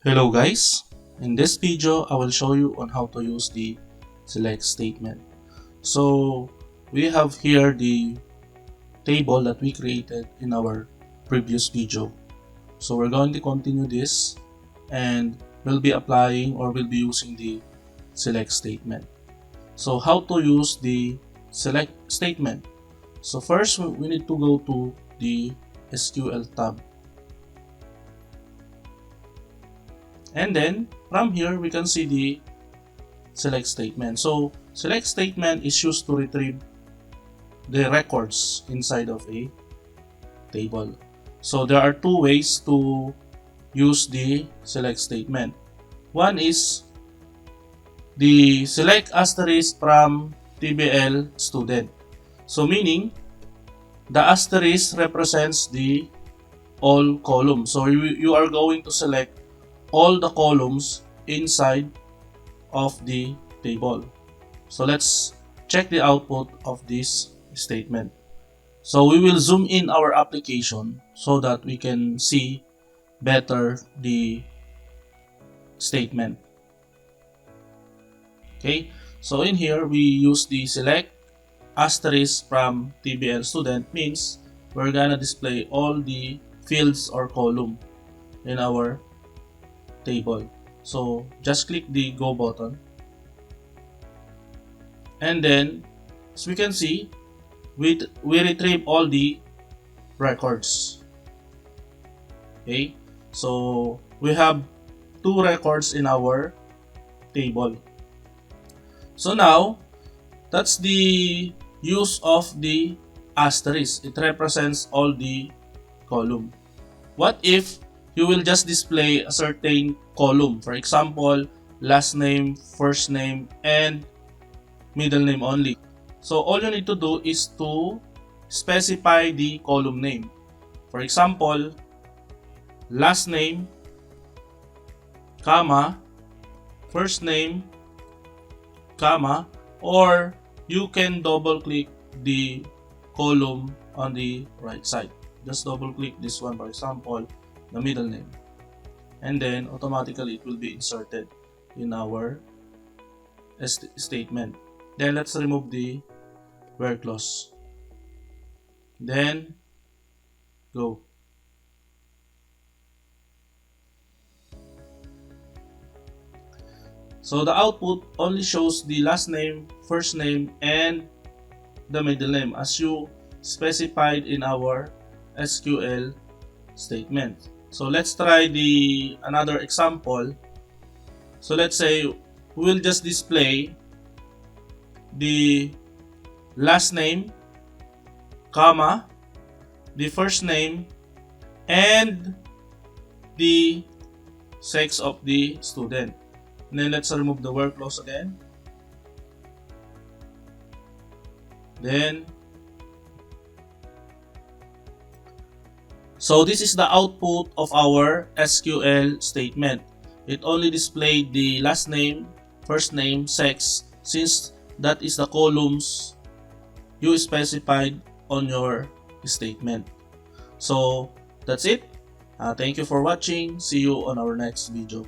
Hello guys, in this video I will show you on how to use the select statement. So we have here the table that we created in our previous video. So we're going to continue this and we'll be applying or we'll be using the select statement. So how to use the select statement? So first we need to go to the SQL tab. And then from here we can see the select statement. So select statement is used to retrieve the records inside of a table. So there are two ways to use the select statement. One is the select asterisk from TBL student. So meaning the asterisk represents the all columns. So you are going to select all the columns inside of the table. So let's check the output of this statement. So we will zoom in our application so that we can see better the statement. Okay, so in here we use the select asterisk from TBL student, means we're gonna display all the fields or column in our table. So just click the go button, and then as we can see we retrieve all the records. Okay, so we have two records in our table. So now that's the use of the asterisk. It represents all the column. What if you will just display a certain column, for example last name, first name, and middle name only? So all you need to do is to specify the column name. For example, last name, comma, first name, comma, or you can double click the column on the right side. Just double click this one, for example the middle name, and then automatically it will be inserted in our statement. Then let's remove the where clause, then go. So the output only shows the last name, first name, and the middle name as you specified in our SQL statement. So let's try another example. So let's say we'll just display the last name, comma, the first name, and the sex of the student. And then let's remove the where clause again. Then so this is the output of our SQL statement. It only displayed the last name, first name, sex, since that is the columns you specified on your statement. So that's it. Thank you for watching. See you on our next video.